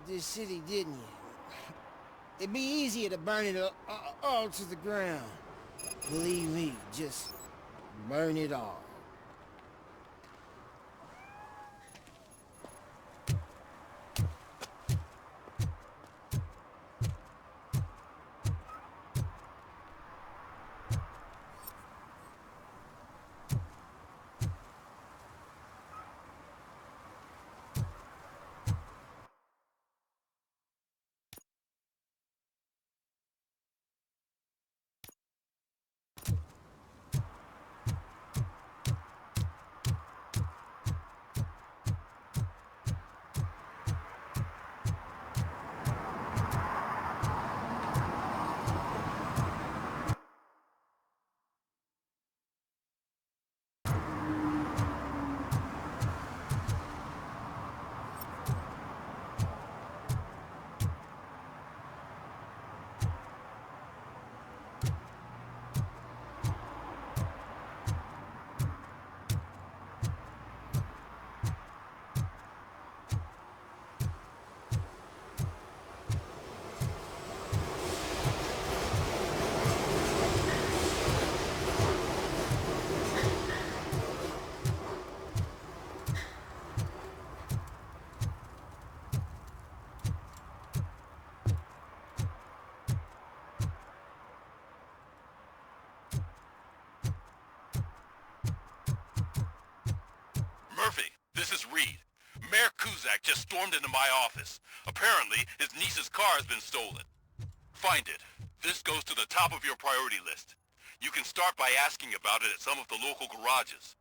this city, didn't you? It'd be easier to burn it all to the ground. Believe me, just burn it all. Murphy, this is Reed. Mayor Kuzak just stormed into my office. Apparently, his niece's car has been stolen. Find it. This goes to the top of your priority list. You can start by asking about it at some of the local garages.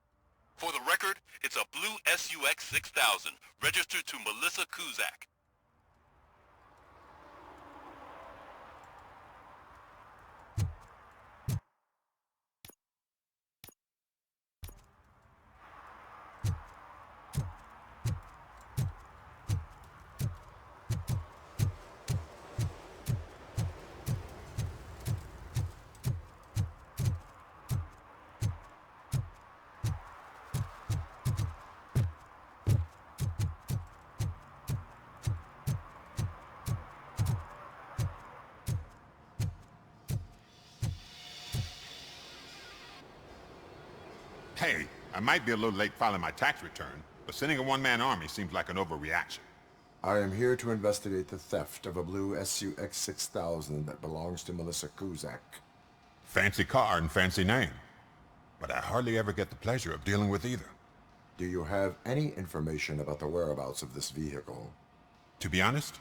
For the record, it's a blue SUX 6000, registered to Melissa Kuzak. Hey, I might be a little late filing my tax return, but sending a one-man army seems like an overreaction. I am here to investigate the theft of a blue SUX 6000 that belongs to Melissa Kuzak. Fancy car and fancy name. But I hardly ever get the pleasure of dealing with either. Do you have any information about the whereabouts of this vehicle? To be honest,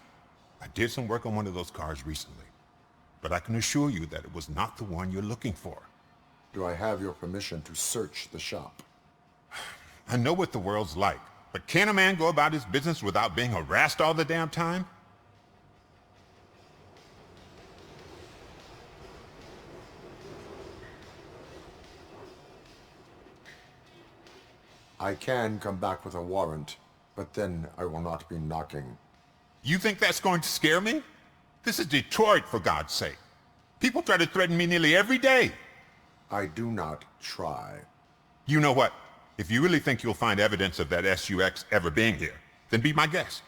I did some work on one of those cars recently. But I can assure you that it was not the one you're looking for. Do I have your permission to search the shop? I know what the world's like, but can a man go about his business without being harassed all the damn time? I can come back with a warrant, but then I will not be knocking. You think that's going to scare me? This is Detroit, for God's sake. People try to threaten me nearly every day. I do not try. You know what? If you really think you'll find evidence of that SUX ever being here, then be my guest.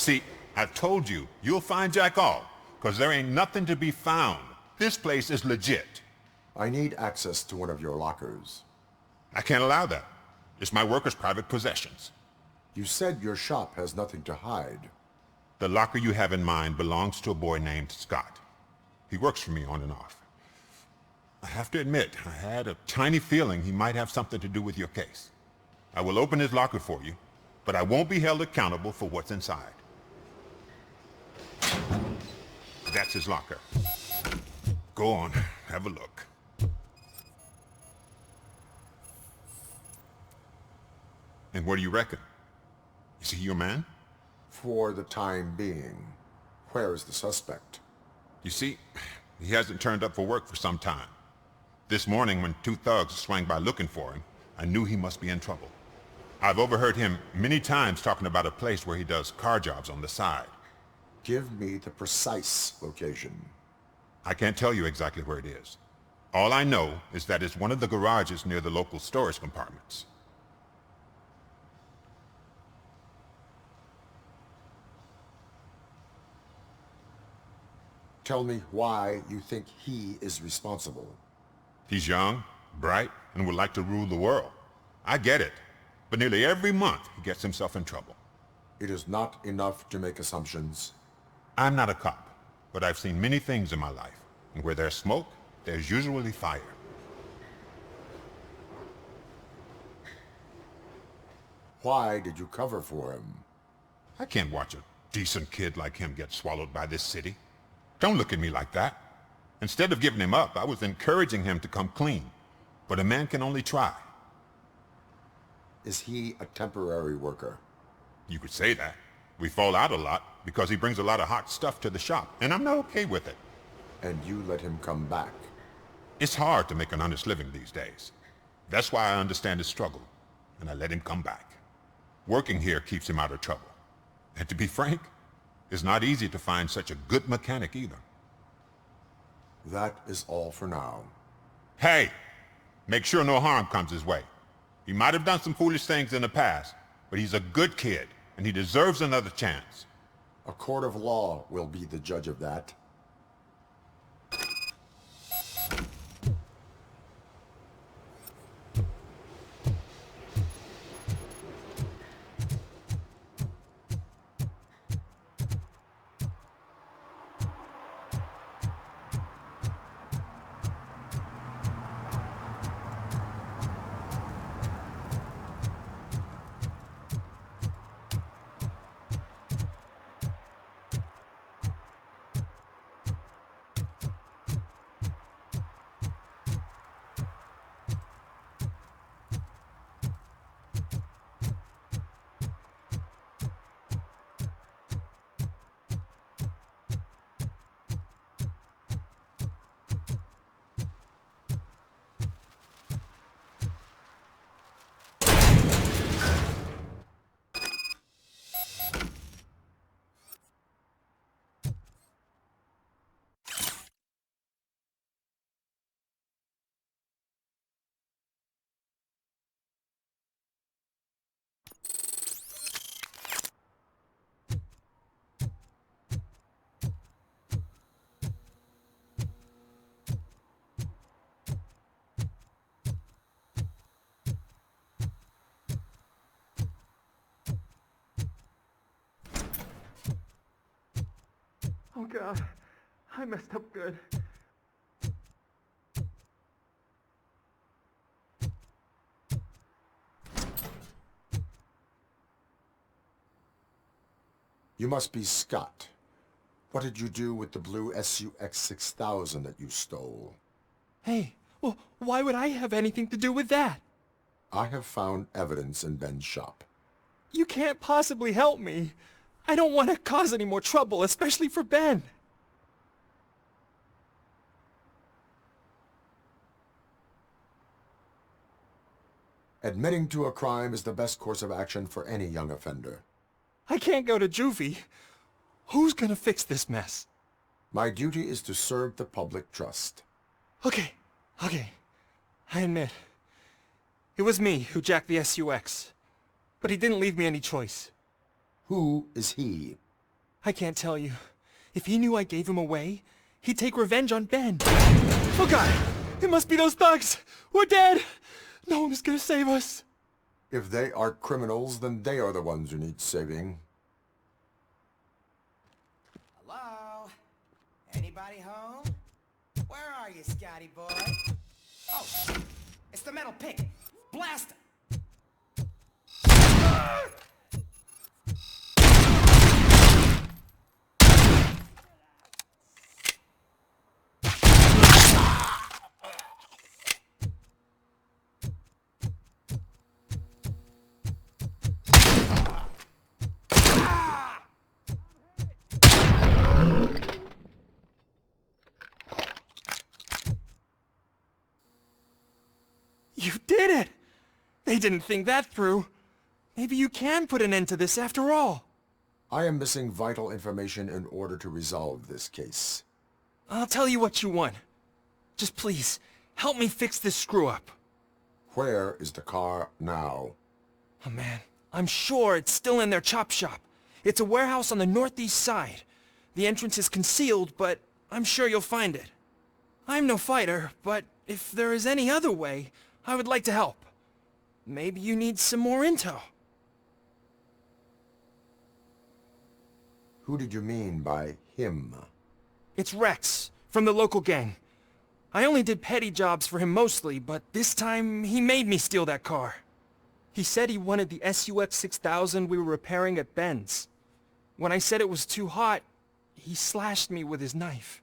See, I told you, you'll find Jack all, because there ain't nothing to be found. This place is legit. I need access to one of your lockers. I can't allow that. It's my workers' private possessions. You said your shop has nothing to hide. The locker you have in mind belongs to a boy named Scott. He works for me on and off. I have to admit, I had a tiny feeling he might have something to do with your case. I will open his locker for you, but I won't be held accountable for what's inside. That's his locker. Go on, have a look. And what do you reckon? Is he your man? For the time being. Where is the suspect? You see, he hasn't turned up for work for some time. This morning when two thugs swang by looking for him, I knew he must be in trouble. I've overheard him many times talking about a place where he does car jobs on the side. Give me the precise location. I can't tell you exactly where it is. All I know is that it's one of the garages near the local storage compartments. Tell me why you think he is responsible. He's young, bright, and would like to rule the world. I get it. But nearly every month he gets himself in trouble. It is not enough to make assumptions. I'm not a cop, but I've seen many things in my life. And where there's smoke, there's usually fire. Why did you cover for him? I can't watch a decent kid like him get swallowed by this city. Don't look at me like that. Instead of giving him up, I was encouraging him to come clean. But a man can only try. Is he a temporary worker? You could say that. We fall out a lot because he brings a lot of hot stuff to the shop, and I'm not okay with it. And you let him come back? It's hard to make an honest living these days. That's why I understand his struggle, and I let him come back. Working here keeps him out of trouble. And to be frank, it's not easy to find such a good mechanic either. That is all for now. Hey! Make sure no harm comes his way. He might have done some foolish things in the past, but he's a good kid, and he deserves another chance. A court of law will be the judge of that. Oh God, I messed up good. You must be Scott. What did you do with the blue SUX 6000 that you stole? Hey, well, why would I have anything to do with that? I have found evidence in Ben's shop. You can't possibly help me. I don't want to cause any more trouble, especially for Ben. Admitting to a crime is the best course of action for any young offender. I can't go to juvie. Who's gonna fix this mess? My duty is to serve the public trust. Okay. I admit. It was me who jacked the SUX. But he didn't leave me any choice. Who is he? I can't tell you. If he knew I gave him away, he'd take revenge on Ben. Oh God! It must be those thugs! We're dead! No one is gonna save us. If they are criminals, then they are the ones who need saving. Hello? Anybody home? Where are you, Scotty boy? Oh, it's the metal pig. Blast it! You did it! They didn't think that through. Maybe you can put an end to this after all. I am missing vital information in order to resolve this case. I'll tell you what you want. Just please, help me fix this screw-up. Where is the car now? Oh man, I'm sure it's still in their chop shop. It's a warehouse on the northeast side. The entrance is concealed, but I'm sure you'll find it. I'm no fighter, but if there is any other way, I would like to help. Maybe you need some more intel. Who did you mean by him? It's Rex, from the local gang. I only did petty jobs for him mostly, but this time he made me steal that car. He said he wanted the SUX 6000 we were repairing at Ben's. When I said it was too hot, he slashed me with his knife.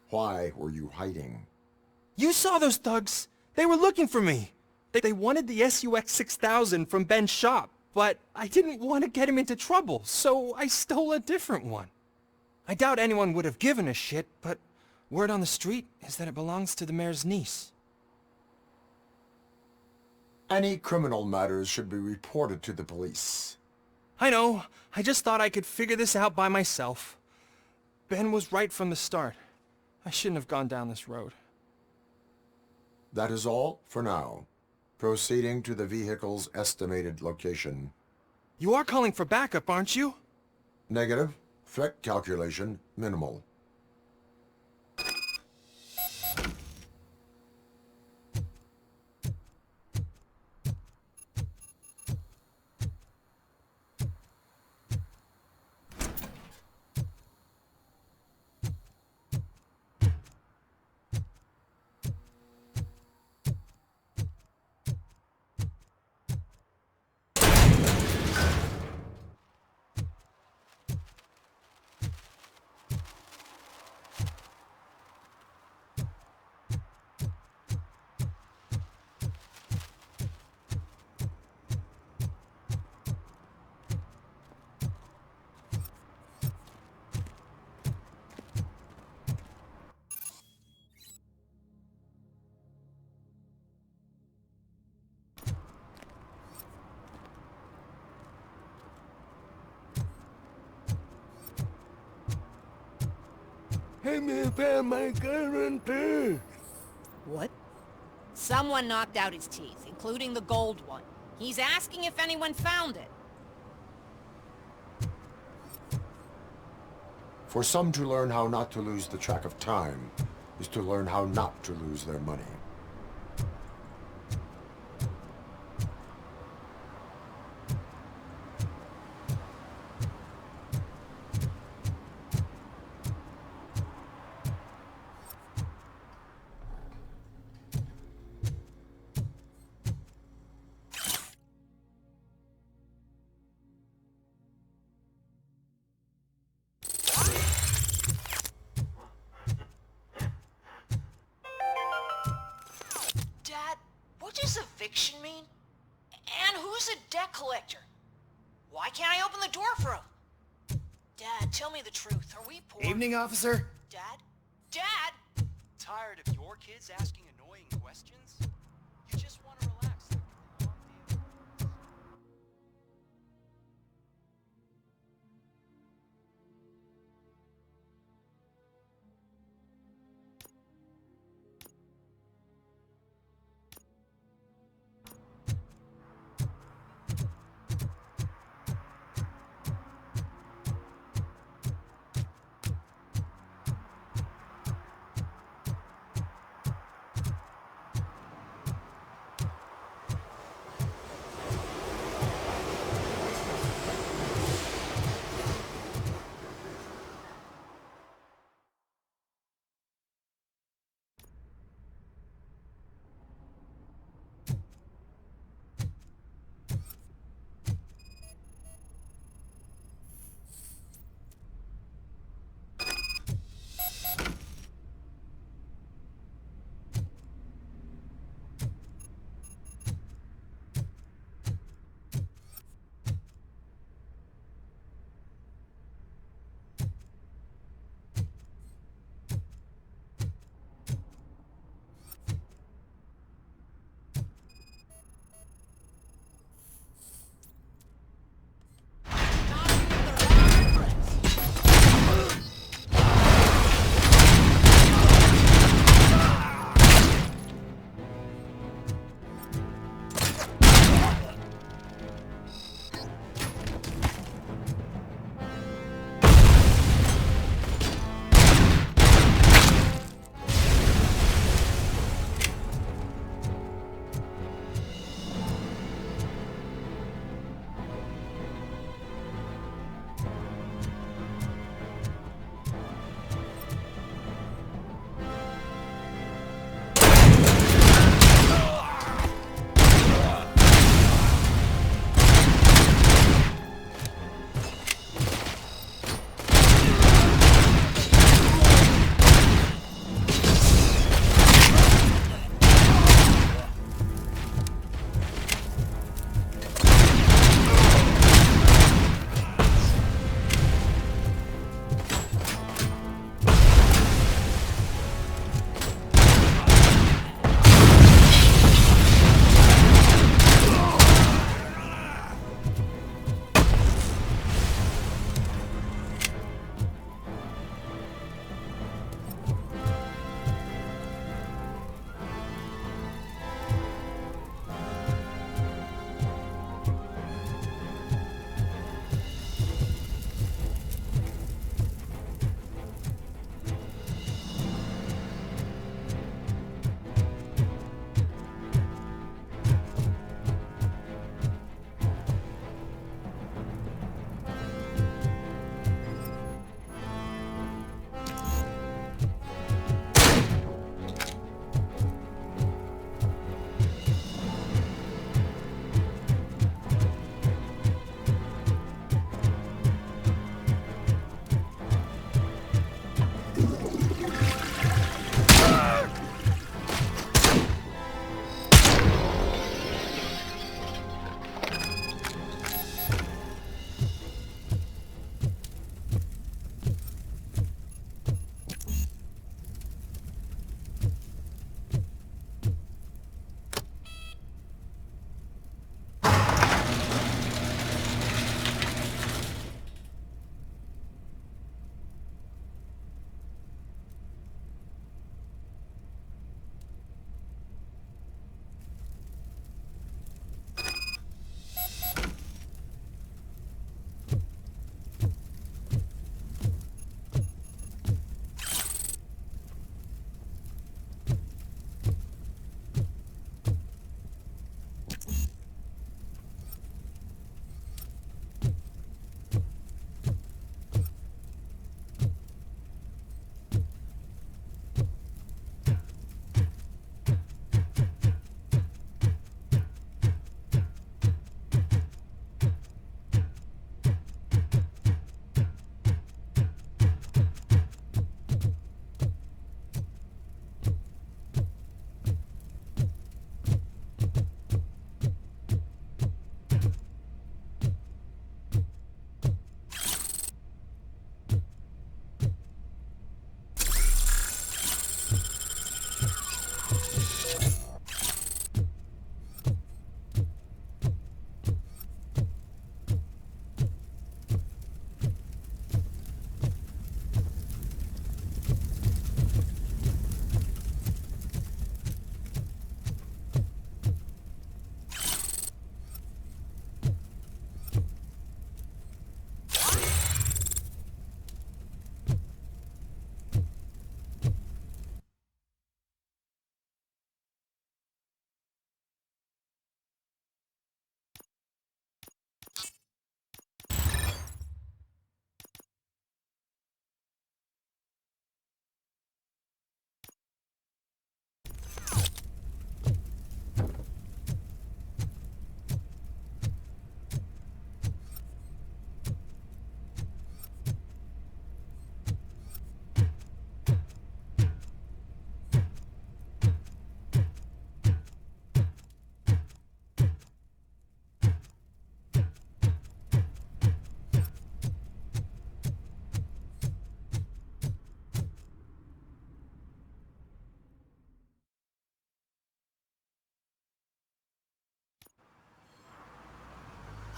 Why were you hiding? You saw those thugs! They were looking for me! They wanted the SUX 6000 from Ben's shop, but I didn't want to get him into trouble, so I stole a different one. I doubt anyone would have given a shit, but word on the street is that it belongs to the mayor's niece. Any criminal matters should be reported to the police. I know. I just thought I could figure this out by myself. Ben was right from the start. I shouldn't have gone down this road. That is all for now. Proceeding to the vehicle's estimated location. You are calling for backup, aren't you? Negative. Threat calculation minimal. Help me find my current purse. What? Someone knocked out his teeth, including the gold one. He's asking if anyone found it. For some to learn how not to lose the track of time is to learn how not to lose their money. What does eviction mean? And who's a debt collector? Why can't I open the door for him? Dad, tell me the truth. Are we poor? Evening, officer. Dad? Dad! Tired of your kids asking annoying questions? You just want to relax like a long day of work.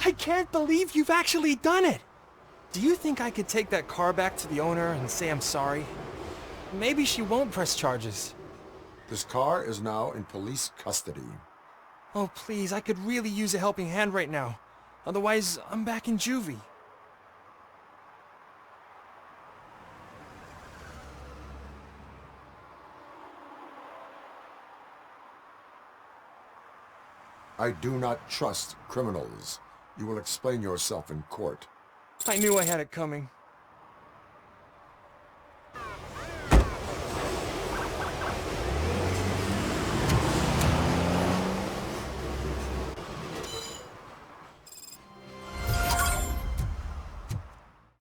I can't believe you've actually done it! Do you think I could take that car back to the owner and say I'm sorry? Maybe she won't press charges. This car is now in police custody. Oh, please, I could really use a helping hand right now. Otherwise, I'm back in juvie. I do not trust criminals. You will explain yourself in court. I knew I had it coming.